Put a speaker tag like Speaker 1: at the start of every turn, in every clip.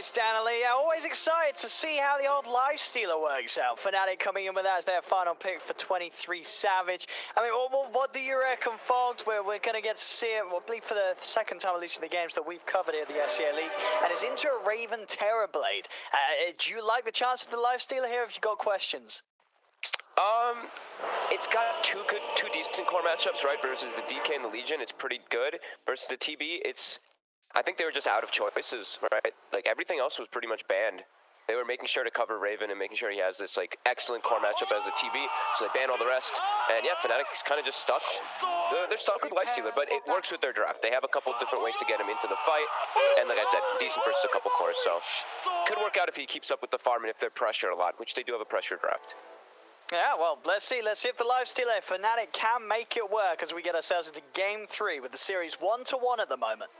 Speaker 1: nice, Danley. Always excited to see how the old Lifestealer works out. FNATIC coming in with that as their final pick for 23 Savage. I mean, what do you reckon, Fogs? We're going to get to see it, I believe, for the second time, at least in the games that we've covered here at the SCA League. And it's into a Raven Terrorblade. Do you like the chance of the Lifestealer here? Have you got questions?
Speaker 2: It's got two decent core matchups, right? Versus the DK and the Legion, it's pretty good. Versus the TB, I think they were just out of choices, right? Like, everything else was pretty much banned. They were making sure to cover Raven and making sure he has this, like, excellent core matchup as the TB, so they banned all the rest. And yeah, FNATIC's kind of just stuck. They're stuck with Lifestealer, but it works with their draft. They have a couple of different ways to get him into the fight. And like I said, decent versus a couple cores, so could work out if he keeps up with the farm and if they're pressured a lot, which they do have a pressure draft.
Speaker 1: Yeah, well, let's see if the Lifestealer FNATIC can make it work as we get ourselves into Game 3 with the series 1-1 at the moment.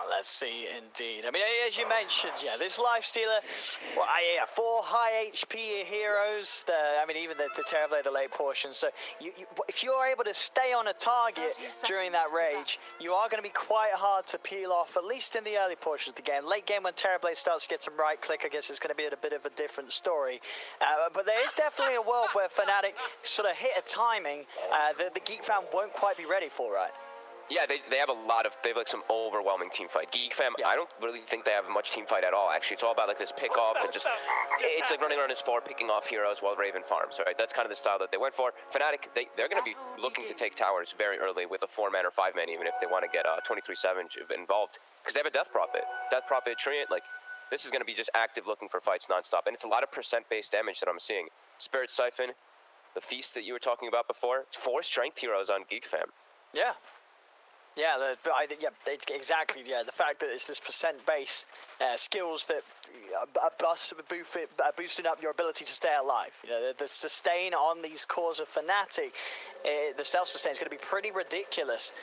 Speaker 1: Let's see, indeed. I mean, as you mentioned, yeah, this Lifestealer, well, yeah, 4 high HP heroes. I mean, even the Terrorblade, the late portion. So, if you're able to stay on a target during that rage, you are going to be quite hard to peel off, at least in the early portions of the game. Late game, when Terrorblade starts to get some right click, I guess it's going to be a bit of a different story. But there is definitely a world where FNATIC sort of hit a timing that the GEEKFAM won't quite be ready for, right?
Speaker 2: Yeah, they have like some overwhelming team fight. GEEKFAM, yeah. I don't really think they have much team fight at all, actually. It's all about like this pick off and just, it's like running around his floor, picking off heroes while Raven farms, right? That's kind of the style that they went for. FNATIC, they're going to be looking to take towers very early with a 4-man or 5-man, even if they want to get 23 Savage involved. Because they have a Death Prophet. Death Prophet, Treant, like, this is going to be just active looking for fights nonstop. And it's a lot of percent-based damage that I'm seeing. Spirit Siphon, the Feast that you were talking about before, 4 strength heroes on GEEKFAM.
Speaker 1: Yeah. Yeah, exactly. Yeah, the fact that it's this percent base skills that boosting up your ability to stay alive. You know, the sustain on these cores of FNATIC, the self-sustain is going to be pretty ridiculous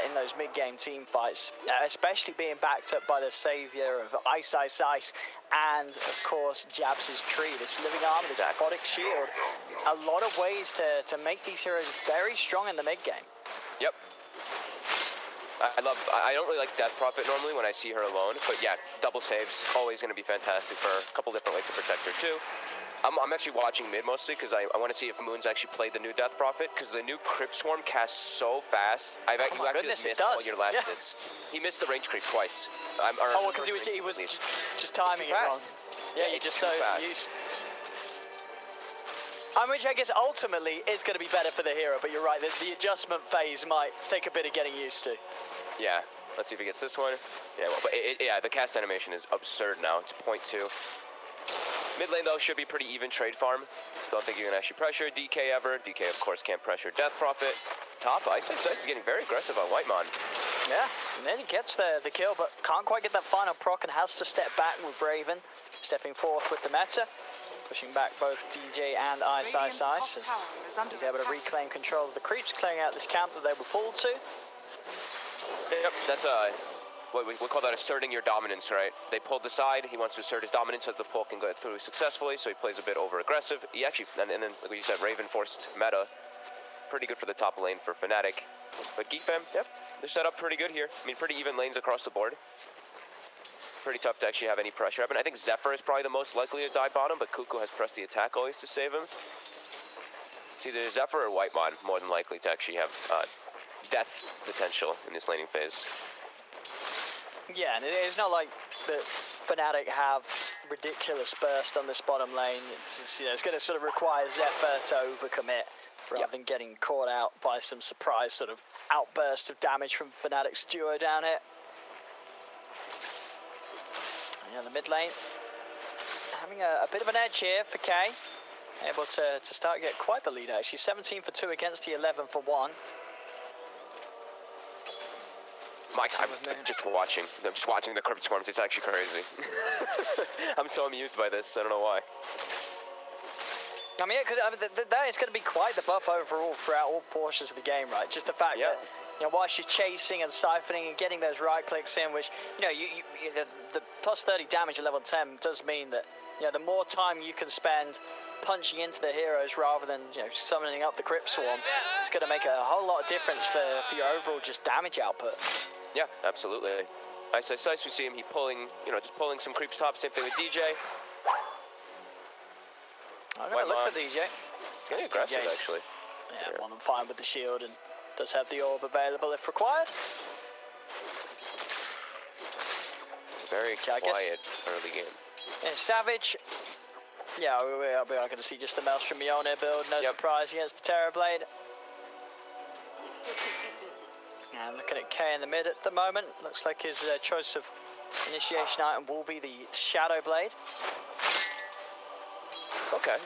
Speaker 1: in those mid-game team fights, especially being backed up by the savior of Ice, and of course Jabs' tree, this living armor, this aquatic shield. A lot of ways to make these heroes very strong in the mid-game. Yep.
Speaker 2: I don't really like Death Prophet normally when I see her alone, but yeah, double saves, always going to be fantastic for a couple different ways to protect her too. I'm actually watching mid mostly because I want to see if Moon's actually played the new Death Prophet, because the new Crypt Swarm casts so fast. You actually missed all your last hits. He missed the range creep twice.
Speaker 1: Because he was just timing it wrong. Yeah, you're just so used. Which I guess ultimately is going to be better for the hero, but you're right, the adjustment phase might take a bit of getting used to.
Speaker 2: Yeah, let's see if he gets this one. Yeah, well, but the cast animation is absurd now. It's 0.2. Mid lane, though, should be pretty even trade farm. Don't think you can actually pressure DK ever. DK, of course, can't pressure Death Prophet. Top, Ice is getting very aggressive on Whitemon.
Speaker 1: Yeah, and then he gets the kill, but can't quite get that final proc and has to step back with Raven, stepping forth with the meta. Pushing back both DJ and Ice. He's able to reclaim control of the creeps, clearing out this camp that they were pulled to.
Speaker 2: Yep, that's what we call that asserting your dominance, right? They pulled the side, he wants to assert his dominance so that the pull can go through successfully, so he plays a bit over-aggressive. He actually, and then, like you said, Raven forced meta. Pretty good for the top lane for FNATIC. But GEEKFAM, yep, they're set up pretty good here. I mean, pretty even lanes across the board. Pretty tough to actually have any pressure happen. I think Zephyr is probably the most likely to die bottom, but Cuckoo has pressed the attack always to save him. It's either Zephyr or Whitemon more than likely to actually have death potential in this laning phase.
Speaker 1: Yeah, and it's not like the FNATIC have ridiculous burst on this bottom lane. It's going to sort of require Zephyr to overcommit rather than getting caught out by some surprise sort of outburst of damage from FNATIC's duo down here. Yeah, the mid lane having a bit of an edge here for Kay. Able to start get quite the lead actually. 17 for 2 against the 11 for 1.
Speaker 2: I'm just watching the Crypt Swarms. It's actually crazy. I'm so amused by this. I don't know why.
Speaker 1: I mean, because that is going to be quite the buff overall throughout all portions of the game, right? Just the fact that, whilst you're chasing and siphoning and getting those right clicks in, which, the plus 30 damage at level 10 does mean that, the more time you can spend punching into the heroes rather than, summoning up the Crypt Swarm, it's going to make a whole lot of difference for your overall just damage output.
Speaker 2: Yeah, absolutely. Ice, we see him, pulling, just pulling some creeps top, same thing with DJ.
Speaker 1: I'm going to look to DJ.
Speaker 2: Pretty aggressive, actually.
Speaker 1: Yeah, more than fine with the shield and does have the orb available if required.
Speaker 2: Very quiet early game.
Speaker 1: Yeah, Savage. Yeah, we are going to see just the Maelstrom Mjolnir build. No surprise against the Terrorblade. And looking at K in the mid at the moment. Looks like his choice of initiation item will be the Shadow Blade.
Speaker 2: Okay.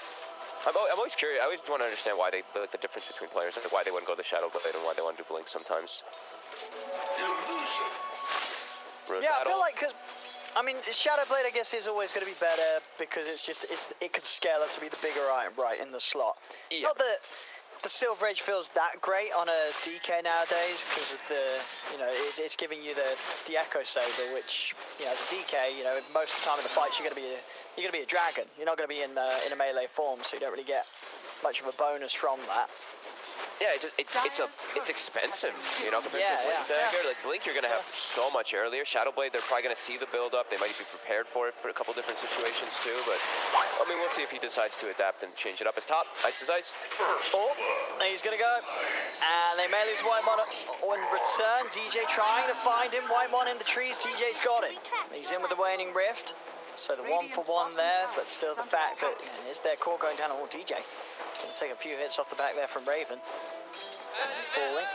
Speaker 2: I'm always curious. I always want to understand why the difference between players, and why they wouldn't go the Shadow Blade and why they want to do Blink sometimes.
Speaker 1: Yeah, I feel like, Shadow Blade, I guess, is always going to be better because it could scale up to be the bigger item right in the slot. Yeah. Not that the Silver Age feels that great on a DK nowadays because of it's giving you the Echo Saber, which, as a DK, most of the time in the fights you're going to be a dragon. You're not going to be in a melee form, so you don't really get much of a bonus from that.
Speaker 2: Yeah, it's expensive, compared to Blink dagger. Like Blink, you're gonna have so much earlier. Shadow Blade, they're probably gonna see the build up. They might be prepared for it for a couple different situations too. But we'll see if he decides to adapt and change it up. His top, Ice is Ice.
Speaker 1: Oh, he's gonna go, and they melee his Whitemon on return. DJ trying to find him. Whitemon in the trees. DJ's got him. He's in with the Waning Rift. So the 1-for-1 there, but still the fact that is their core going down on DJ. Gonna take a few hits off the back there from Raven. Falling.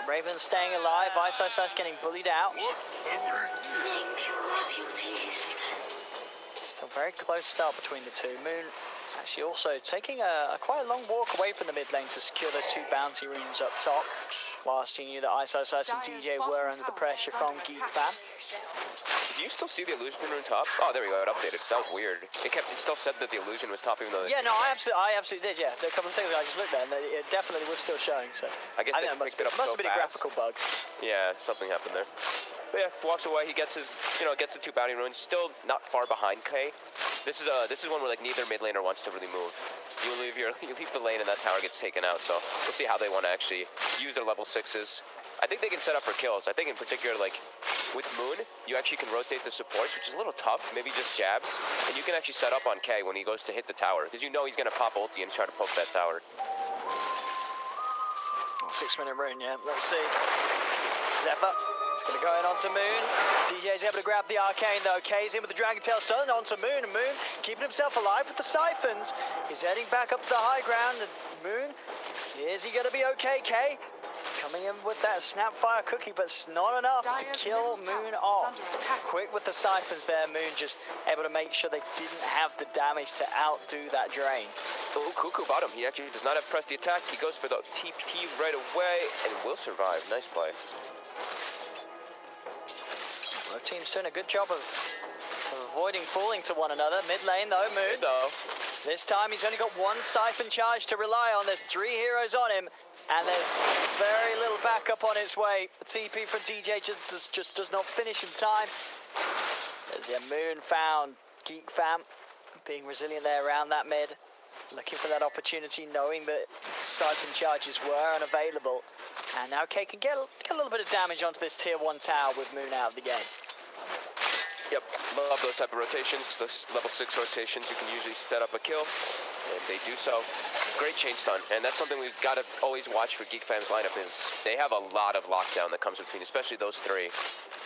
Speaker 1: Raven staying alive. Ice getting bullied out. Still very close start between the two. Moon actually also taking a quite a long walk away from the mid lane to secure those two bounty runes up top. Whilst he knew that Ice and DJ were under the pressure from GEEKFAM.
Speaker 2: Do you still see the illusion rune top? Oh, there we go. It updated. That was weird. It still said that the illusion was top, even though.
Speaker 1: Yeah, no, I absolutely did. Yeah, there are a couple of things I just looked at, and it definitely was still showing. So
Speaker 2: I guess it must
Speaker 1: have been a graphical bug.
Speaker 2: Yeah, something happened there. But yeah, walks away. He gets his, gets the two bounty runes. Still not far behind K. This is one where neither mid laner wants to really move. You leave the lane and that tower gets taken out. So we'll see how they want to actually use their level 6s. I think they can set up for kills. I think in particular, with Moon, you actually can rotate the supports, which is a little tough, maybe just jabs. And you can actually set up on K when he goes to hit the tower, because he's going to pop ulti and try to poke that tower.
Speaker 1: 6-minute rune, yeah. Let's see. Zephyr. It's going to go in onto Moon. DJ's able to grab the arcane though. K's in with the Dragon Tail stun onto Moon. And Moon keeping himself alive with the siphons. He's heading back up to the high ground. And Moon, is he going to be okay, K? Coming in with that Snapfire cookie, but it's not enough to kill Moon off. Quick with the siphons there. Moon just able to make sure they didn't have the damage to outdo that drain.
Speaker 2: Oh, Cuckoo bottom. He actually does not have press the attack. He goes for the TP right away and will survive. Nice play.
Speaker 1: Both teams doing a good job of avoiding falling to one another. Mid lane though, Moon. This time he's only got one siphon charge to rely on. There's 3 heroes on him, and there's very little backup on its way. The TP from DJ just does not finish in time. There's Moon found. GEEKFAM being resilient there around that mid. Looking for that opportunity, knowing that siphon charges were unavailable. And now K can get a little bit of damage onto this tier 1 tower with Moon out of the game.
Speaker 2: Yep, love those type of rotations. Those level 6 rotations, you can usually set up a kill, and they do so. Great chain stun, and that's something we've got to always watch for GEEKFAM's lineup is they have a lot of lockdown that comes between, especially those 3.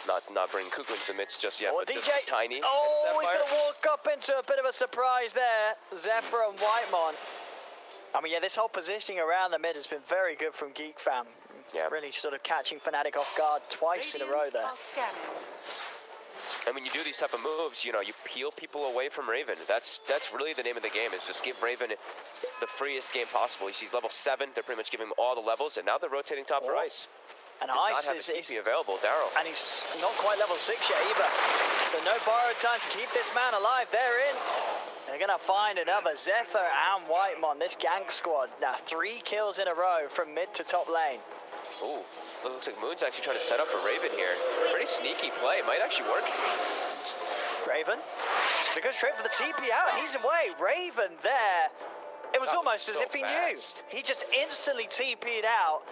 Speaker 2: Not bringing Cuckoo into the midst just yet, but DJ, just tiny.
Speaker 1: Oh, he's going to walk up into a bit of a surprise there. Zephyr and Whitemon. I mean, yeah, this whole positioning around the mid has been very good from GEEKFAM. Yeah. Really sort of catching FNATIC off guard twice in a row there.
Speaker 2: And when you do these type of moves, you peel people away from Raven. That's really the name of the game, is just give Raven the freest game possible. He's level 7. They're pretty much giving him all the levels, and now they're rotating top for Ice.
Speaker 1: And Ice is
Speaker 2: available, Daryl.
Speaker 1: And he's not quite level 6 yet either. So no borrowed time to keep this man alive. They're in. They're going to find another Zephyr and Whitemon. This gank squad. Now 3 kills in a row from mid to top lane.
Speaker 2: Ooh, looks like Moon's actually trying to set up for Raven here. Pretty sneaky play. Might actually work.
Speaker 1: Raven. It's a good trade for the TP out, and he's away. Raven there. It was almost as if he knew. He just instantly TP'd out.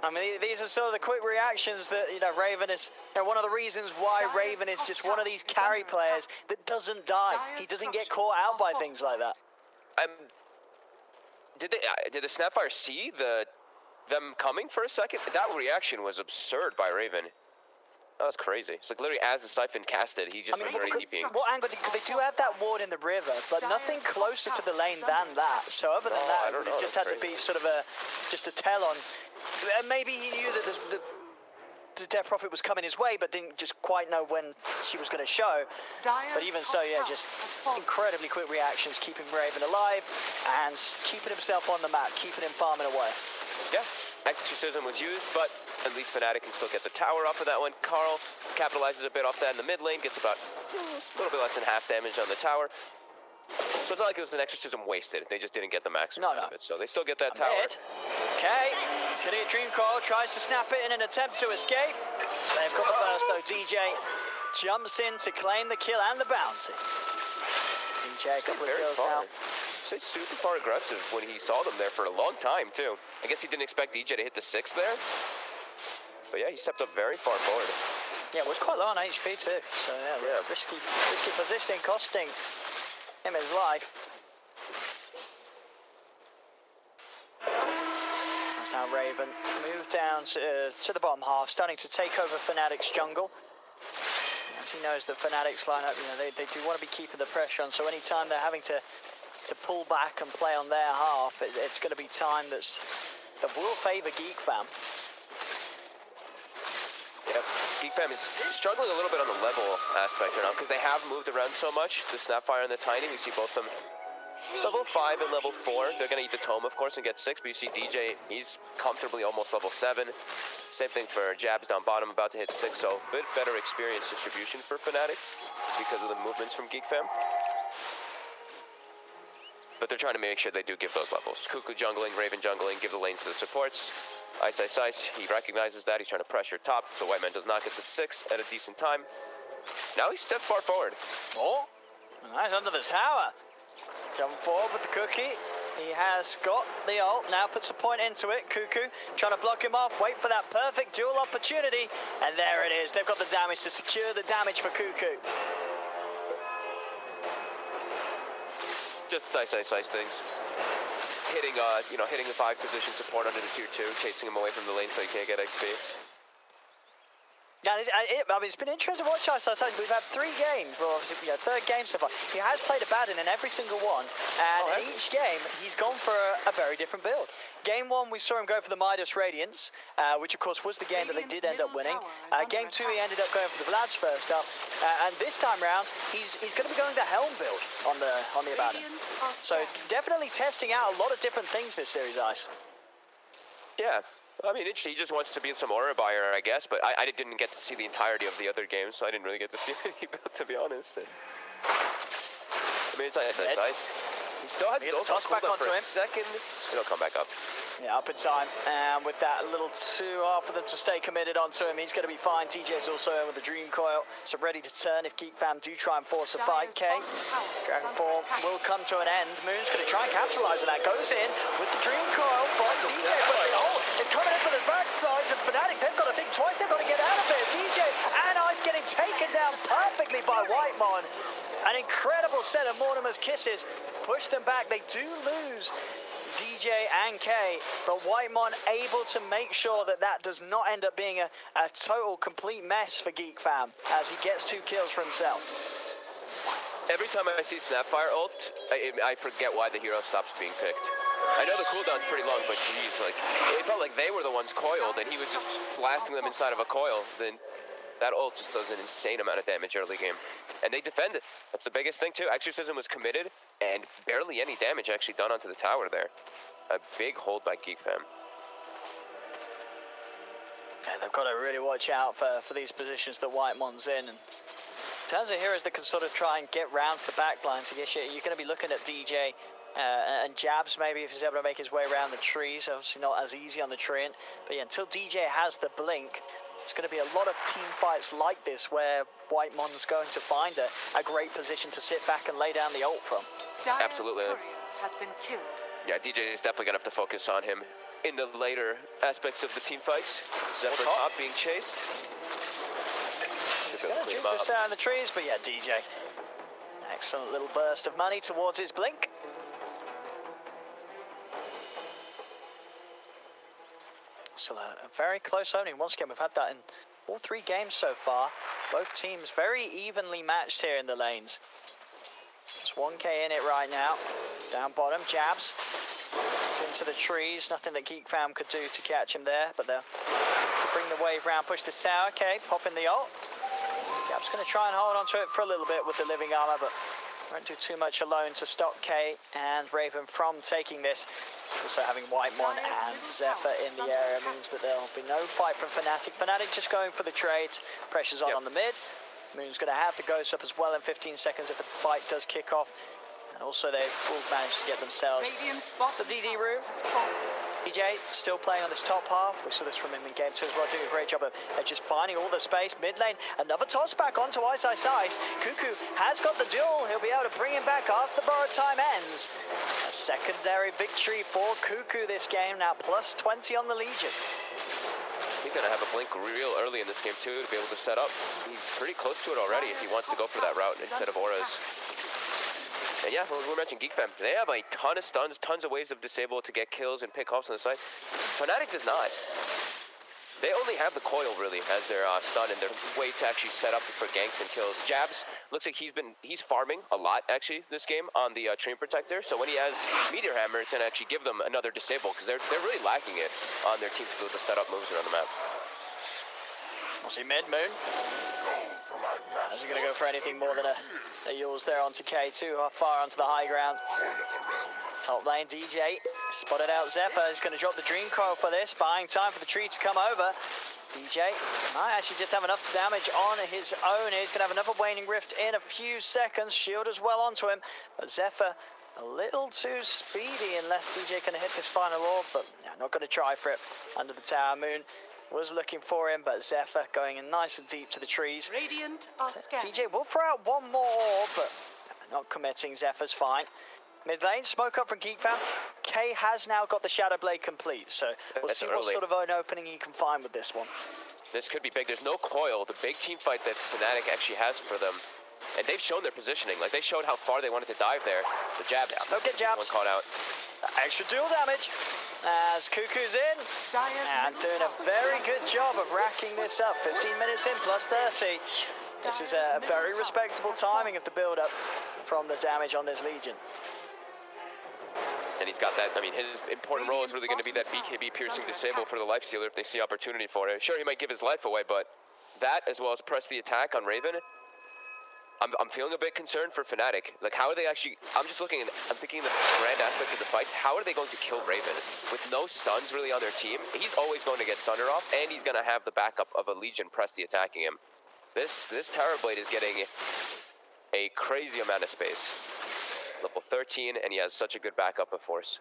Speaker 1: I mean, these are sort of the quick reactions that, Raven is, one of the reasons why Raven is just one of these carry players that doesn't die. He doesn't get caught out by things like that.
Speaker 2: Did the Snapfire see them coming for a second? That reaction was absurd by Raven. That was crazy. It's like literally as the Siphon casted, he just was already TPing.
Speaker 1: What angle? Because they do have that ward in the river, but nothing closer to the lane than that. So other than that, it just had to be sort of just a tell on. Maybe he knew that the Death Prophet was coming his way, but didn't just quite know when she was going to show. But even so, yeah, just incredibly quick reactions, keeping Raven alive and keeping himself on the map, keeping him farming away.
Speaker 2: Yeah, Exorcism was used, but at least FNATIC can still get the tower off of that one. Carl capitalizes a bit off that in the mid lane, gets about a little bit less than half damage on the tower. So it's not like it was an Exorcism wasted. They just didn't get the maximum out of it. So they still get that tower.
Speaker 1: Okay, he's hitting a Dream Coil, tries to snap it in an attempt to escape. They've got the burst though. DJ jumps in to claim the kill and the bounty. DJ, a couple of kills now.
Speaker 2: He's super far aggressive when he saw them there for a long time too. I guess he didn't expect DJ to hit the 6 there. But yeah, he stepped up very far forward.
Speaker 1: Yeah, it was quite low on HP too. So yeah. risky positioning, costing him his life. There's now Raven moved down to the bottom half, starting to take over FNATIC's jungle. As he knows that FNATIC's lineup, they do want to be keeping the pressure on. So anytime they're having to pull back and play on their half, it's going to be time that will favour GEEKFAM.
Speaker 2: Yep, GEEKFAM is struggling a little bit on the level aspect right now because they have moved around so much. The Snapfire and the Tiny, we see both of them level 5 and level 4. They're going to eat the Tome, of course, and get 6, but you see DJ, he's comfortably almost level 7. Same thing for Jabs down bottom, about to hit 6, so a bit better experience distribution for FNATIC because of the movements from GEEKFAM. But they're trying to make sure they do give those levels. Cuckoo jungling, Raven jungling, give the lanes to the supports. Ice, he recognizes that. He's trying to pressure top, so Whiteman does not get the 6 at a decent time. Now he stepped far forward.
Speaker 1: Oh, nice under the tower. Jump forward with the cookie. He has got the ult, now puts a point into it. Cuckoo trying to block him off, wait for that perfect duel opportunity. And there it is, they've got the damage to secure the damage for Cuckoo.
Speaker 2: Just ice things. Hitting, hitting the 5 position support under the tier 2, chasing him away from the lane so he can't get XP.
Speaker 1: Yeah, it's been interesting to watch Ice. We've had 3 games, well, third game so far. He has played a Baden in every single one, and in each game, he's gone for a very different build. Game 1, we saw him go for the Midas Radiance, which of course was the game that they did end up winning. Game 2, he ended up going for the Vlad's first up, and this time round, he's going to be going the Helm build on the Abaddon. So definitely testing out a lot of different things this series, Ice.
Speaker 2: Yeah. I mean, he just wants to be some aura buyer, I guess, but I didn't get to see the entirety of the other games, so I didn't really get to see any build, to be honest. I mean, it's nice. He still has his ult back onto him. Second, it'll come back up.
Speaker 1: Yeah, up in time, and with that a little too hard for them to stay committed onto him, he's going to be fine. TJ's also in with the Dream Coil, so ready to turn if GEEKFAM do try and force a fight. Dragon Form will come to an end. Moon's going to try and capitalize on that. Goes in with the Dream Coil, finds DJ, but it's coming in for the backside of FNATIC. They've got to think twice, they've got to get out of it. DJ and Ice getting taken down perfectly by Whitemon. An incredible set of Mortimer's kisses push them back. They do lose DJ and K, but Whitemon able to make sure that does not end up being a total complete mess for GEEKFAM as he gets 2 kills for himself.
Speaker 2: Every time I see Snapfire ult, I forget why the hero stops being picked. I know the cooldown's pretty long, but geez, like, it felt like they were the ones coiled and he was just blasting them inside of a coil. Then that ult just does an insane amount of damage early game. And they defend it. That's the biggest thing too. Exorcism was committed and barely any damage actually done onto the tower there. A big hold by GEEKFAM.
Speaker 1: Yeah, they've got to really watch out for these positions that Whitemon's in. And terms of heroes that can sort of try and get round to the back line, so yes, you're going to be looking at DJ and Jabs maybe if he's able to make his way around the trees. Obviously not as easy on the Treant, but yeah, until DJ has the blink, it's going to be a lot of team fights like this where Whitemon's going to find a great position to sit back and lay down the ult from.
Speaker 2: Absolutely.
Speaker 3: Has been killed.
Speaker 2: Yeah, DJ is definitely going to have to focus on him in the later aspects of the team fights. Zephyr top being chased.
Speaker 1: He's going to juke this out in the trees, but yeah, DJ. Excellent little burst of money towards his blink. So a very close opening. Once again, we've had that in all 3 games so far. Both teams very evenly matched here in the lanes. There's 1K in it right now. Down bottom, Jabs. It's into the trees. Nothing that GEEKFAM could do to catch him there, but they'll to bring the wave round, push the tower. Okay, pop in the ult. Jabs going to try and hold onto it for a little bit with the living armor, but won't do too much alone to stop K and Raven from taking this. Also having Whitemon and Zephyr in the area means that there'll be no fight from FNATIC. FNATIC just going for the trades. Pressure's on the mid. Moon's going to have the ghost up as well in 15 seconds if the fight does kick off. And also they will manage to get themselves the DD room. DJ still playing on this top half. We saw this from him in game 2 as well, doing a great job of just finding all the space. Mid lane, another toss back onto Ice. Cuckoo has got the duel. He'll be able to bring him back after the borrowed time ends. A secondary victory for Cuckoo this game, now plus 20 on the Legion.
Speaker 2: He's going to have a blink real early in this game too to be able to set up. He's pretty close to it already if he wants to go for that route instead of auras. And yeah, we mentioned GEEKFAM. They have a ton of stuns, tons of ways of disable to get kills and pick offs on the side. FNATIC does not. They only have the coil really as their stun and their way to actually set up for ganks and kills. Jabs looks like he's farming a lot actually this game on the Treant Protector. So when he has Meteor Hammer, it's gonna actually give them another disable because they're really lacking it on their team to be able to set up moves around the map.
Speaker 1: We'll see mid Moon. Is he going to go for anything more than a Yules there onto K2, far onto the high ground. Top lane DJ spotted out Zephyr. He's going to drop the Dream Coil for this, buying time for the tree to come over. DJ might actually just have enough damage on his own. He's going to have another Waning Rift in a few seconds. Shield as well onto him, but Zephyr a little too speedy unless DJ can hit this final orb, but yeah, not going to try for it under the tower. Moon was looking for him, but Zephyr going in nice and deep to the trees.
Speaker 3: Radiant are scared.
Speaker 1: DJ will throw out one more orb, but not committing. Zephyr's fine. Mid lane, smoke up from GEEKFAM. K has now got the Shadow Blade complete, so we'll see what sort of an opening he can find with this one.
Speaker 2: This could be big. There's no coil. The big team fight that FNATIC actually has for them. And they've shown their positioning. Like, they showed how far they wanted to dive there. The Jabs.
Speaker 1: Yeah, they'll get Jabs.
Speaker 2: One caught out.
Speaker 1: Extra dual damage as Cuckoo's in. And doing a very good job of racking this up. 15 minutes in, plus 30. This is a very respectable timing of the build-up from the damage on this Legion.
Speaker 2: And he's got that, I mean, his important role is really going to be that BKB piercing disable for the Lifestealer if they see opportunity for it. Sure, he might give his life away, but that, as well as press the attack on Raven, I'm feeling a bit concerned for FNATIC. Like, how are they actually, I'm thinking the grand aspect of the fights, how are they going to kill Raven? With no stuns really on their team, he's always going to get Sunder off, and he's going to have the backup of a Legion press the attacking him. This Tower Blade is getting a crazy amount of space. Level 13, and he has such a good backup of force.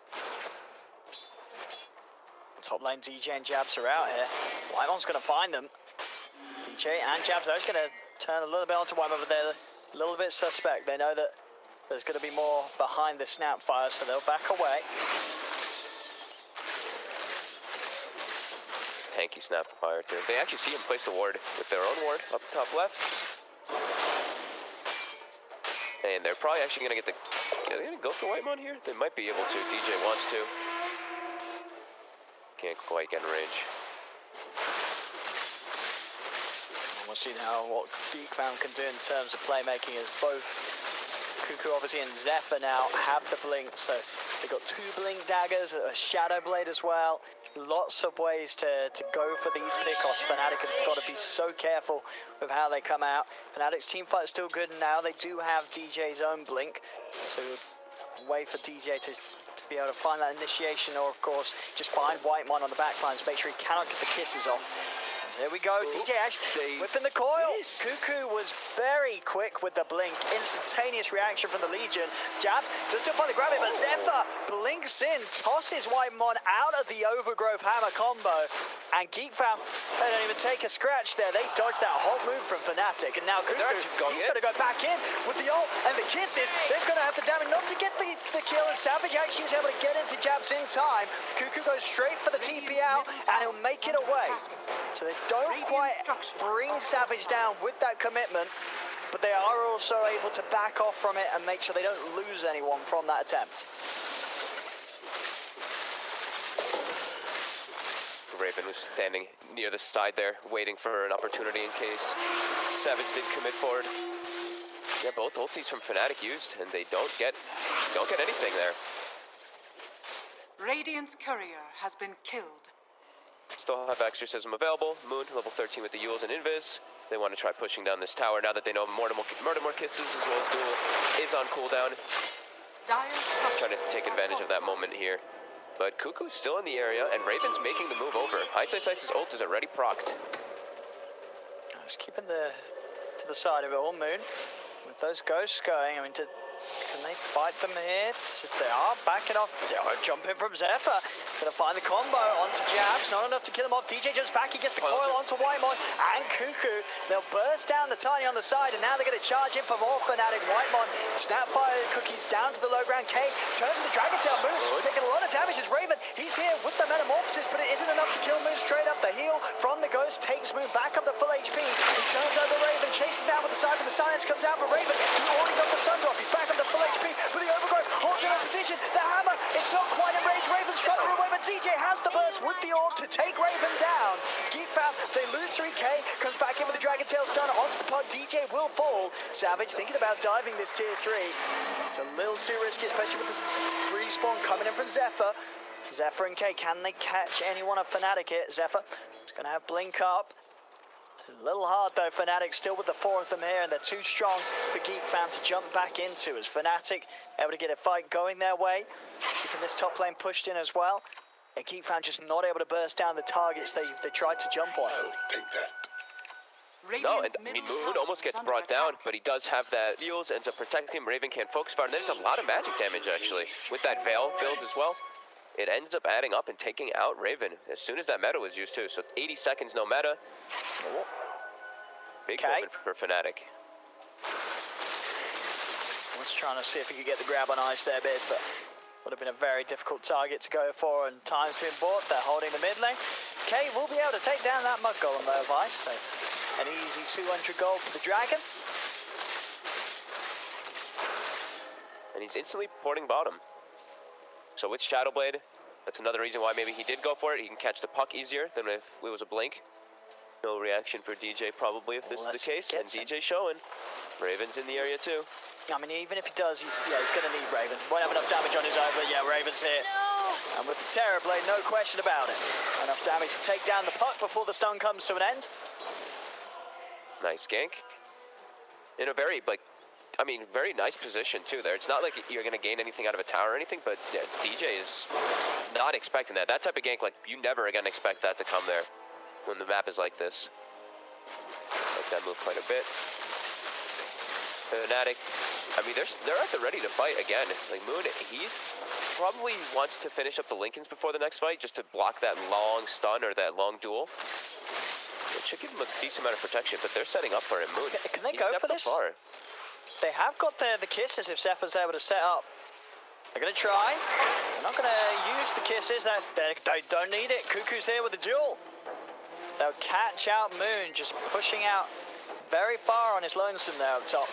Speaker 1: Top lane DJ and Jabs are out here. Whitemon's going to find them. DJ and Jabs are just going to turn a little bit onto Whitemon, but they're a little bit suspect. They know that there's going to be more behind the Snapfire, so they'll back away.
Speaker 2: Tanky Snapfire too. They actually see him place the ward with their own ward up top left. And they're probably actually going to get the... Are they going to go for Whitemon here? They might be able to. DJ wants to. Can't quite get in range.
Speaker 1: And we'll see now what GEEKFAM can do in terms of playmaking, as both Cuckoo obviously and Zephyr now have the blink. So they've got 2 blink daggers, a Shadow Blade as well. Lots of ways to go for these pickoffs. FNATIC have got to be so careful with how they come out. FNATIC's team fight is still good now. They do have DJ's own blink, so wait for DJ to be able to find that initiation, or of course just find Whitemon on the back lines, make sure he cannot get the kisses off. There we go. DJ actually whipping the coil. Cuckoo was very quick with the blink. Instantaneous reaction from the Legion. Jabs does still find the grab it, but Zephyr blinks in, tosses Whitemon out of the overgrowth hammer combo. And GEEKFAM, they don't even take a scratch there. They dodged that hot move from FNATIC. And now Cuckoo, he's going to go back in with the ult and the kisses. They're going to have the damage not to get the kill. And Savage actually is able to get into Jabs in time. Cuckoo goes straight for the TP out, and he'll make it away. So they don't quite bring Savage down with that commitment, but they are also able to back off from it and make sure they don't lose anyone from that attempt.
Speaker 2: Raven was standing near the side there, waiting for an opportunity in case Savage did commit forward. Yeah, both ultis from FNATIC used, and they don't get anything there.
Speaker 3: Radiant's courier has been killed.
Speaker 2: Still have Exorcism available. Moon, level 13 with the Euls and Invis. They want to try pushing down this tower now that they know Murder More Kisses as well as Duel is on cooldown. Trying to take advantage of that moment here. But Cuckoo's still in the area, and Raven's making the move over. Ice's ult is already procced.
Speaker 1: Just keeping to the side of it all, Moon. With those ghosts going, I mean, can they fight them here? They are backing off. Jumping from Zephyr. Gonna find the combo onto Jabs. Not enough to kill him off. DJ jumps back. He gets the coil onto Whitemon and Cuckoo. They'll burst down the Tiny on the side, and now they're gonna charge in for more FNATIC. Whitemon Snapfire cookies down to the low ground. K turns to the Dragon Tail. Moon taking a lot of damage. It's Raven. He's here with the Metamorphosis, but it isn't enough to kill Moon. Straight up the heel from the Ghost takes Moon back up to full HP. He turns over Raven, chases down with the side, but the silence comes out for Raven. He already got the Sun Drop. He's back up to full HP. But the overgrowth holds in a position. The hammer, it's not quite in range. Raven's trying to run away, but DJ has the burst with the orb to take Raven down. GEEKFAM, they lose 3K, comes back in with the Dragon Tail stun onto the pod. DJ will fall. Savage thinking about diving this tier 3. It's a little too risky, especially with the respawn coming in from Zephyr. Zephyr and K, can they catch anyone of FNATIC here? Zephyr is going to have Blink up. A little hard though, FNATIC still with the 4 of them here, and they're too strong for GEEKFAM to jump back into, as FNATIC able to get a fight going their way, keeping this top lane pushed in as well. And GEEKFAM just not able to burst down the targets they tried to jump on.
Speaker 4: Take that.
Speaker 2: No, and I mean, Moon almost gets brought down, but he does have that Euls, ends up protecting him. Raven can't focus fire, and there's a lot of magic damage actually with that Veil build as well. It ends up adding up and taking out Raven as soon as that meta was used too. So 80 seconds, no meta. Big moment for FNATIC.
Speaker 1: Was trying to see if he could get the grab on Ice there, bit, but would have been a very difficult target to go for, and time's been bought. They're holding the mid lane. K will be able to take down that Mud Golem though of Ice, so an easy 200 gold for the Dragon.
Speaker 2: And he's instantly porting bottom. So with Shadowblade, that's another reason why maybe he did go for it. He can catch the puck easier than if it was a blink. No reaction for DJ probably if this is the case, and DJ showing. Raven's in the area too.
Speaker 1: I mean, even if he does, he's going to need Raven. Won't have enough damage on his own, but yeah, Raven's here. No. And with the Terror Blade, no question about it. Enough damage to take down the puck before the stun comes to an end.
Speaker 2: Nice gank. In a very, very nice position too there. It's not like you're going to gain anything out of a tower or anything, but yeah, DJ is not expecting that. That type of gank, you never again expect that to come there when the map is like this. Like that move quite a bit. FNATIC, I mean, they're at the ready to fight again. Like Moon, he's probably wants to finish up the Lincolns before the next fight just to block that long stun or that long duel. It should give him a decent amount of protection, but they're setting up for him. Moon,
Speaker 1: can they go for this?
Speaker 2: Far.
Speaker 1: They have got the kisses if Zephyr's able to set up. They're going to try. They're not going to use the kisses. They don't need it. Cuckoo's here with the duel. They'll catch out Moon, just pushing out very far on his lonesome there up top.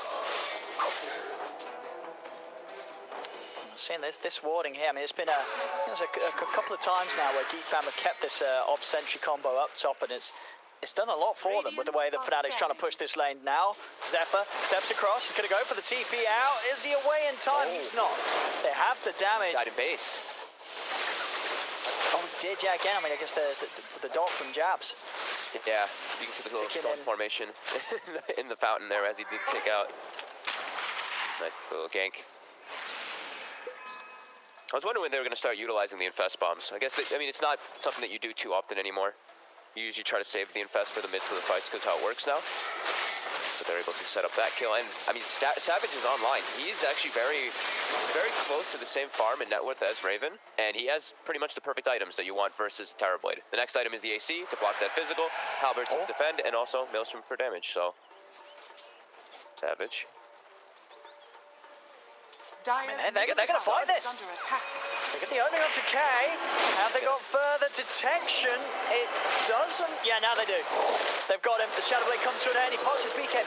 Speaker 1: I'm seeing this warding here. I mean, there's a couple of times now where GEEKFAM have kept this op sentry combo up top, and it's done a lot for them with the way that FNATIC's trying to push this lane now. Zephyr steps across. He's going to go for the TP out. Is he away in time? He's not. They have the damage.
Speaker 2: Died in base.
Speaker 1: Oh, he did, yeah, again. I mean, I guess the dot from Jabs.
Speaker 2: Yeah, you can see the little storm formation in the fountain there as he did take out. Nice little gank. I was wondering when they were going to start utilizing the infest bombs. I guess, I mean, it's not something that you do too often anymore. You usually try to save the infest for the midst of the fights because how it works now. But they're able to set up that kill. And, I mean, Savage is online. He's actually very close to the same farm and net worth as Raven. And he has pretty much the perfect items that you want versus Terrorblade. The next item is the AC to block that physical, Halberd to defend, and also Maelstrom for damage. So, Savage.
Speaker 1: They're going to fight this.
Speaker 3: Under attack.
Speaker 1: They get the opening onto K. Have they got further detection? It doesn't. Yeah, now they do. They've got him. The Shadowblade comes through there and he pops his BK,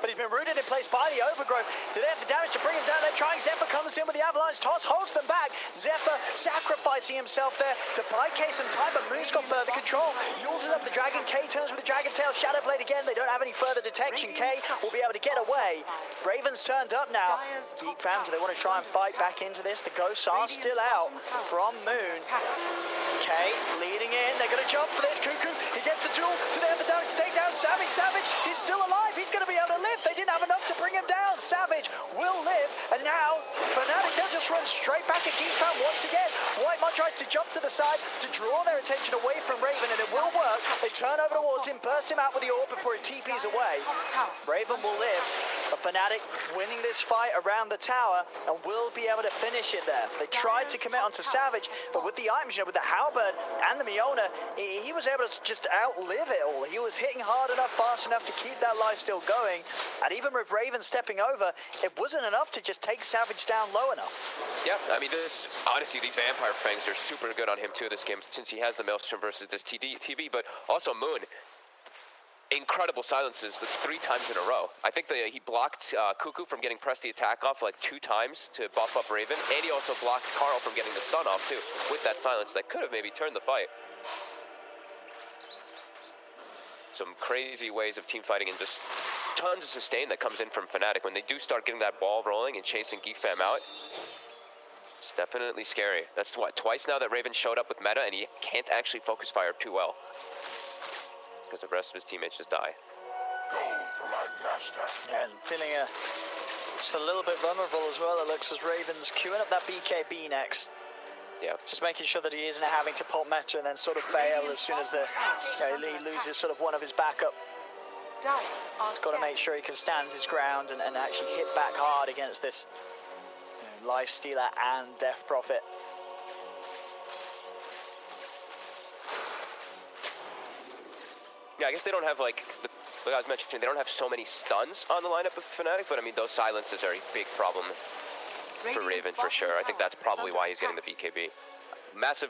Speaker 1: but he's been rooted in place by the Overgrowth. Do they have the damage to bring him down? They're trying. Zephyr comes in with the Avalanche toss, holds them back. Zephyr sacrificing himself there to buy K some time, but Moon's got further control. Uses up the Dragon. K turns with the Dragon Tail. Shadowblade again. They don't have any further detection. K will be able to get away. Raven's turned up now. GEEKFAM, do they want to try and fight back into this? The ghosts are still out from Moon. K leading in. They're going to jump for this. Cuckoo, he gets the duel. Do they have the damage to take down Savage? Savage, he's still alive. He's going to be able to live. They didn't have enough to bring him down. Savage will live. And now, FNATIC, they'll just run straight back at GEEKFAM once again. Whitemon tries to jump to the side to draw their attention away from Raven, and it will work. They turn over towards him, burst him out with the orb before he TPs away. Raven will live. But FNATIC winning this fight around the tower and will be able to finish it there. They tried to commit onto Savage, but with the items, with the Halberd and the Miona, he was able to just outlive it all. He was hitting hard enough, fast enough to keep that life still going. And even with Raven stepping over, it wasn't enough to just take Savage down low enough.
Speaker 2: Yeah, I mean, honestly, these Vampire Fangs are super good on him too this game, since he has the Maelstrom versus this TV, but also Moon. Incredible silences 3 times in a row. I think he blocked Cuckoo from getting pressed the attack off like 2 times to buff up Raven, and he also blocked Carl from getting the stun off too, with that silence that could have maybe turned the fight. Some crazy ways of team fighting and just tons of sustain that comes in from FNATIC when they do start getting that ball rolling and chasing GEEKFAM out. It's definitely scary. That's what, twice now that Raven showed up with meta and he can't actually focus fire too well, because the rest of his teammates just die.
Speaker 4: Go for my master.
Speaker 1: And feeling just a little bit vulnerable as well, it looks, as Raven's queuing up that BKB next.
Speaker 2: Yeah.
Speaker 1: Just making sure that he isn't having to pop meta and then sort of bail as soon as he loses sort of one of his backup. He's got to make sure he can stand his ground and actually hit back hard against this Life Stealer and Death Prophet.
Speaker 2: Yeah, I guess they don't have, like I was mentioning, they don't have so many stuns on the lineup of FNATIC, but I mean, those silences are a big problem for Raven for sure. I think that's probably why he's getting the BKB. Massive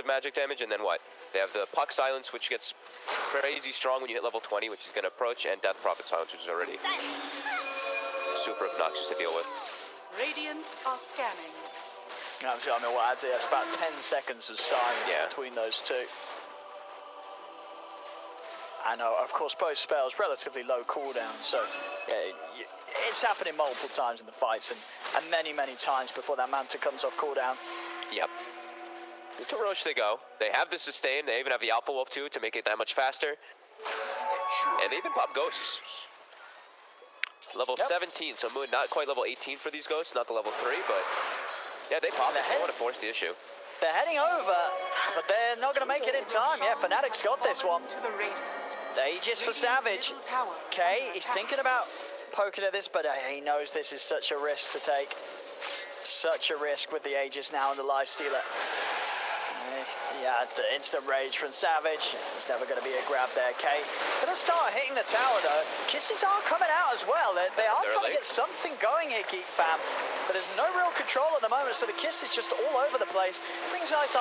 Speaker 2: magic damage, and then what? They have the Puck silence, which gets crazy strong when you hit level 20, which is going to approach, and Death Prophet silence, which is already super obnoxious to deal with.
Speaker 3: Radiant are scanning.
Speaker 1: I mean, what I'd say that's about 10 seconds of silence between those two. And of course, both spells relatively low cooldown, so it's happening multiple times in the fights, and many times before that Manta comes off cooldown.
Speaker 2: Yep. To Roche they go. They have the sustain. They even have the Alpha Wolf too to make it that much faster. And they even pop ghosts. Level 17, so Moon not quite level 18 for these ghosts, not the level 3, but yeah, they pop. They want to force the issue.
Speaker 1: They're heading over, but they're not going to make it in time. Yeah, FNATIC's got this one. Aegis for Savage. Okay, he's thinking about poking at this, but he knows this is such a risk to take. Such a risk with the Aegis now and the Life Stealer. Yeah, the instant rage from Savage. There's never going to be a grab there, Kate. Gonna start hitting the tower, though. Kisses are coming out as well. They are trying to get something going here, GEEKFAM. But there's no real control at the moment, so the kiss is just all over the place. Brings Ice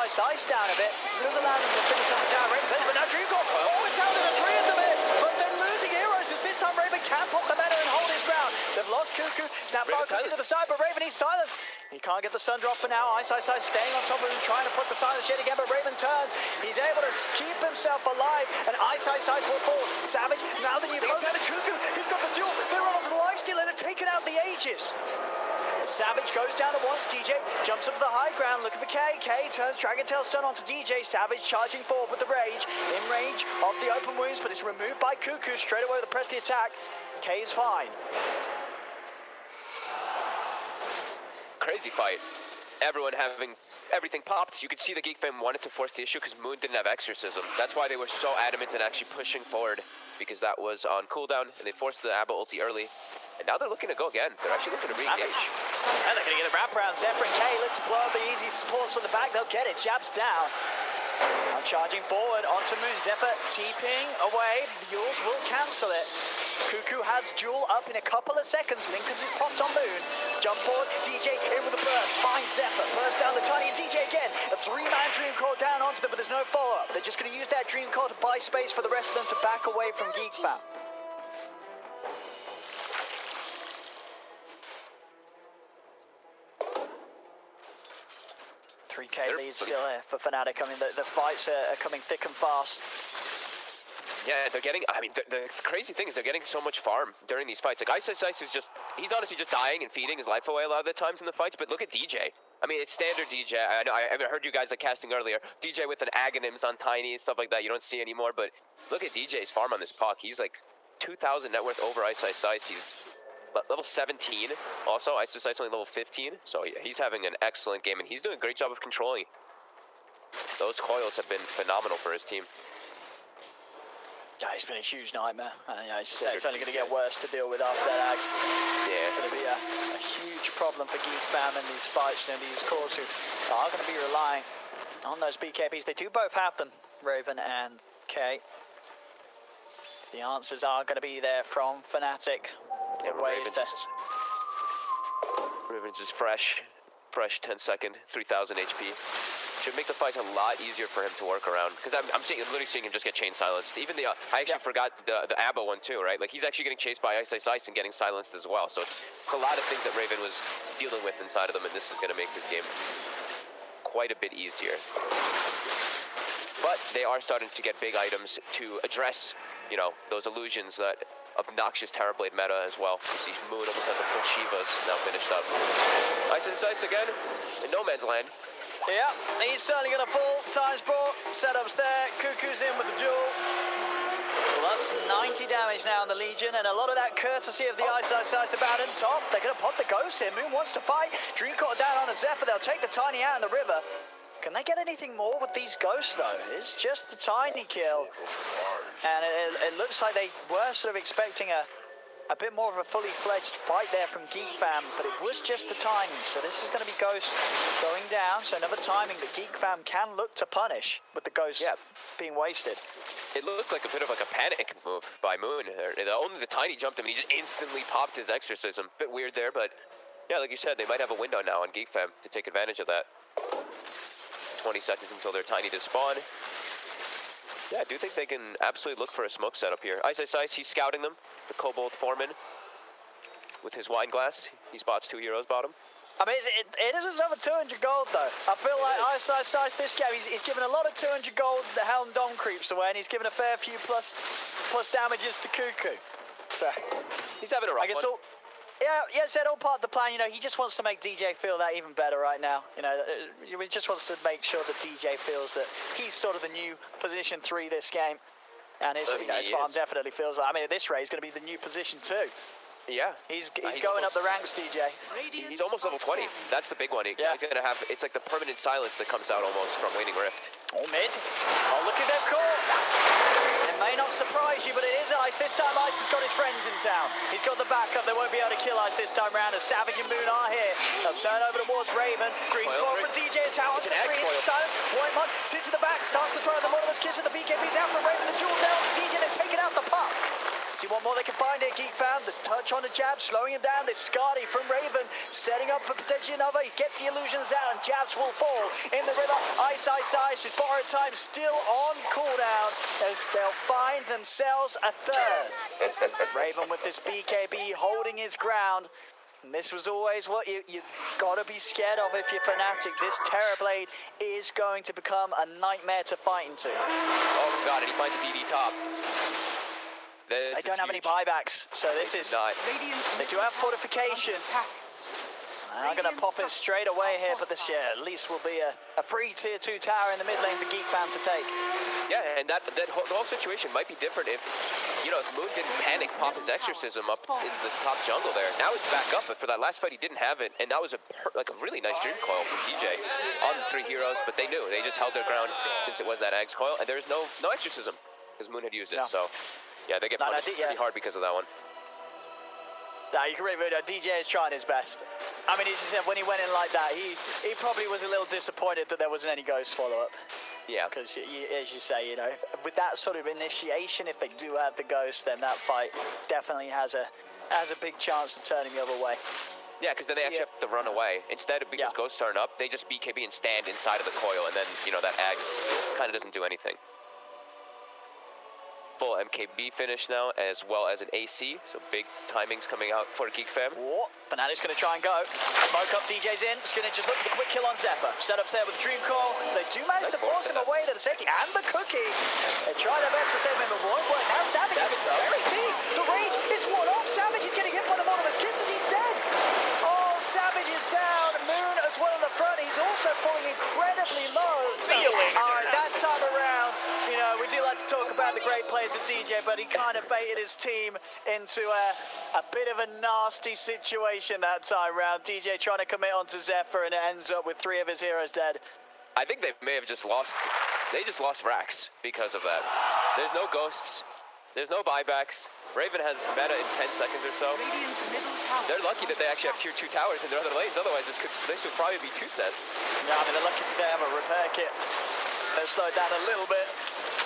Speaker 1: down a bit. Does allow them to finish up the tower. Raven, but now Dream got it's out of the 3 at the minute. But they're losing heroes as this time Raven can't pop the meta and hold his ground. They've lost Cuckoo. Snapfire coming to the side, but Raven needs silence. He can't get the sun drop for now. Ice staying on top of him, trying to put the silence yet again, but Raven turns. He's able to keep himself alive, and Ice will fall. Savage, now that you've got Cuckoo, he's got the duel. They're on to the Life Stealer, and they're taking out the Aegis. Savage goes down at once. DJ jumps up to the high ground, looking for K. K turns Dragon Tail stun onto DJ. Savage charging forward with the rage. In range of the open wounds, but it's removed by Cuckoo straight away with the press the attack. K is fine.
Speaker 2: Crazy fight. everyone having everything popped. You could see the GeekFam wanted to force the issue because Moon didn't have Exorcism. That's why they were so adamant in actually pushing forward, because that was on cooldown, and they forced the Abba ulti early. And now they're looking to go again. They're actually looking to re-engage.
Speaker 1: And they're going to get a wraparound. Zephyr and Kay look to blow up the easy supports on the back. They'll get it. Jabs down. Now charging forward onto Moon. Zephyr TPing away. Yules will cancel it. Cuckoo has Jewel up in a couple of seconds. Lincoln's is popped on Moon. Jump forward. DJ in with the burst. Finds Zephyr. Burst down the Tiny. And DJ again. A 3-man Dream Core down onto them, but there's no follow-up. They're just going to use that Dream Core to buy space for the rest of them to back away from GeekFam. 3K lead still here for Fnatic. I mean, the fights are coming thick and fast.
Speaker 2: Yeah, they're getting, I mean, the crazy thing is they're getting so much farm during these fights. Like, Ice is just, he's honestly just dying and feeding his life away a lot of the times in the fights, but look at DJ. I mean, it's standard DJ. I know, I heard you guys like casting earlier. DJ with an Aghanims on Tiny and stuff like that, you don't see anymore, but look at DJ's farm on this puck. He's like 2,000 net worth over Ice. He's level 17. Also, Ice only level 15, so yeah, he's having an excellent game, and he's doing a great job of controlling. Those coils have been phenomenal for his team.
Speaker 1: Yeah, it's been a huge nightmare. It's only going to get worse to deal with after that axe.
Speaker 2: Yeah.
Speaker 1: It's going to be a huge problem for GeekFam in these fights. You know, these cores who are going to be relying on those BKBs. They do both have them, Raven and Kay. The answers are going to be there from Fnatic.
Speaker 2: Raven's just fresh 10-second, 3,000 HP. Should make the fight a lot easier for him to work around, because I'm literally seeing him just get chain silenced. Even the I actually forgot the Abba one too, right? Like, he's actually getting chased by Ice and getting silenced as well. So it's a lot of things that Raven was dealing with inside of them, and this is going to make this game quite a bit easier. But they are starting to get big items to address, you know, those illusions, that obnoxious Terrorblade meta as well. You see Moon almost has the full Shivas now finished up. Ice again in no man's land.
Speaker 1: Yeah, he's certainly going to fall. Times brought, setups there. Cuckoo's in with the duel. Plus 90 damage now in the Legion, and a lot of that courtesy of the Ice about in top. They're going to pop the Ghost here. Moon wants to fight. Dreamcourt down on a Zephyr. They'll take the Tiny out in the river. Can they get anything more with these Ghosts, though? It's just the Tiny kill. And it looks like they were sort of expecting a bit more of a fully fledged fight there from GeekFam, but it was just the timing. So this is going to be Ghost going down. So another timing that GeekFam can look to punish with the Ghost being wasted.
Speaker 2: It looked like a bit of like a panic move by Moon. Only the Tiny jumped him and he just instantly popped his Exorcism. Bit weird there, but yeah, like you said, they might have a window now on GeekFam to take advantage of that. 20 seconds until their Tiny does spawn. Yeah, I do think they can absolutely look for a smoke setup here. Ice, he's scouting them. The Kobold Foreman with his wine glass. He spots 2 heroes bottom.
Speaker 1: I mean, it is another 200 gold, though. I feel like Ice this game, he's given a lot of 200 gold the Helm Dom creeps away, and he's given a fair few plus damages to Cuckoo. So
Speaker 2: he's having a rough one.
Speaker 1: Yeah, it's all part of the plan. You know, he just wants to make DJ feel that even better right now. You know, he just wants to make sure that DJ feels that he's sort of the new position 3 this game. And his farm definitely feels like, I mean, at this rate, he's going to be the new position 2.
Speaker 2: Yeah.
Speaker 1: He's going up the ranks, DJ.
Speaker 2: He's almost level 20. That's the big one. He's going to have, it's like the permanent silence that comes out almost from Waning Rift.
Speaker 1: Oh, mid. Oh, look at that call. It may not surprise you, but it is Ice. This time Ice has got his friends in town. He's got the backup. They won't be able to kill Ice this time round as Savage and Moon are here. They'll turn over towards Raven. Dream Core from DJ is out.
Speaker 2: It's an X coil.
Speaker 1: Whitemon sits in the back, starts to throw the Mortimer's Kiss at the BKB's out for Raven. The duel down to DJ. They're taking out the puck. See what more they can find here, GeekFam. This touch on the jab, slowing him down. This Scardy from Raven, setting up for potentially another. He gets the illusions out, and jabs will fall in the river. Ice. His borrowed time still on cooldown, as they'll find themselves a third. Raven with this BKB holding his ground. And this was always what you got to be scared of if you're Fnatic. This Terrorblade is going to become a nightmare to fight into.
Speaker 2: Oh, God, and he finds a DD top.
Speaker 1: They don't have any buybacks, so this is...
Speaker 2: Not.
Speaker 1: They do have fortification. I'm going to pop it straight away here, but this at least will be a free tier 2 tower in the mid lane for GEEKFAM to take.
Speaker 2: Yeah, and that whole situation might be different if, you know, if Moon didn't panic pop his exorcism up in the top jungle there. Now it's back up, but for that last fight he didn't have it, and that was a really nice dream coil from DJ on the 3 heroes, but they knew. They just held their ground since it was that Ags coil, and there was no exorcism because Moon had used it, so yeah, they get punished pretty hard because of that one.
Speaker 1: No, you can really DJ is trying his best. I mean, as you said, when he went in like that, he probably was a little disappointed that there wasn't any ghost follow-up. Yeah. Because, as you say, you know, with that sort of initiation, if they do have the ghost, then that fight definitely has a big chance of turning the other way.
Speaker 2: Yeah, because then they actually have to run away. Instead of because ghosts aren't up, they just BKB and stand inside of the coil, and then, you know, that Ags kind of doesn't do anything. Full MKB finish now, as well as an AC, so big timings coming out for GEEKFAM.
Speaker 1: Oh, FNATIC's going to try and go. Smoke up, DJ's in. Just going to look for the quick kill on Zephyr. Setups there with the Dream Call. They do manage to force him away to the Seki and the Cookie. They try their best to save him, but won't work. Now Savage is very deep. The rage is one off. Savage is getting hit by the Monomus Kisses. He's dead. Oh, Savage is down. Moon as well in the front. He's also falling incredibly low. All right, that time around, you know, we do like to talk about the great plays of DJ, but he kind of baited his team into a bit of a nasty situation that time round. DJ trying to commit onto Zephyr, and it ends up with 3 of his heroes dead.
Speaker 2: I think they may have just lost. They just lost Rax because of that. There's no ghosts. There's no buybacks. Raven has meta in 10 seconds or so. They're lucky that they actually have tier 2 towers in their other lanes. Otherwise, this would probably be 2 sets.
Speaker 1: Yeah, I mean, they're lucky that they have a repair kit. They've slowed down a little bit.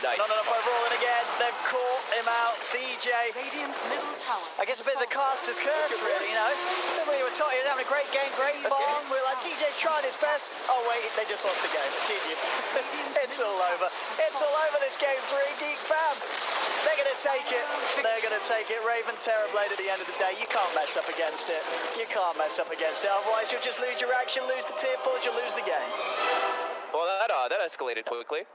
Speaker 2: Nice.
Speaker 1: Not enough overall, and again, they've caught him out. DJ.
Speaker 3: Radiant's middle tower.
Speaker 1: I guess a bit of the caster's curse, really, you know. We were talking, he was having a great game, great bomb. We were like, DJ's trying his best. Oh, wait, they just lost the game. GG. It's all over. It's all over this game 3. GEEKFAM. They're going to take it. They're going to take it. Raven Terrorblade at the end of the day. You can't mess up against it. You can't mess up against it. Otherwise, you'll just lose your action, lose the tier 4, you'll lose the game.
Speaker 2: Well, that escalated quickly.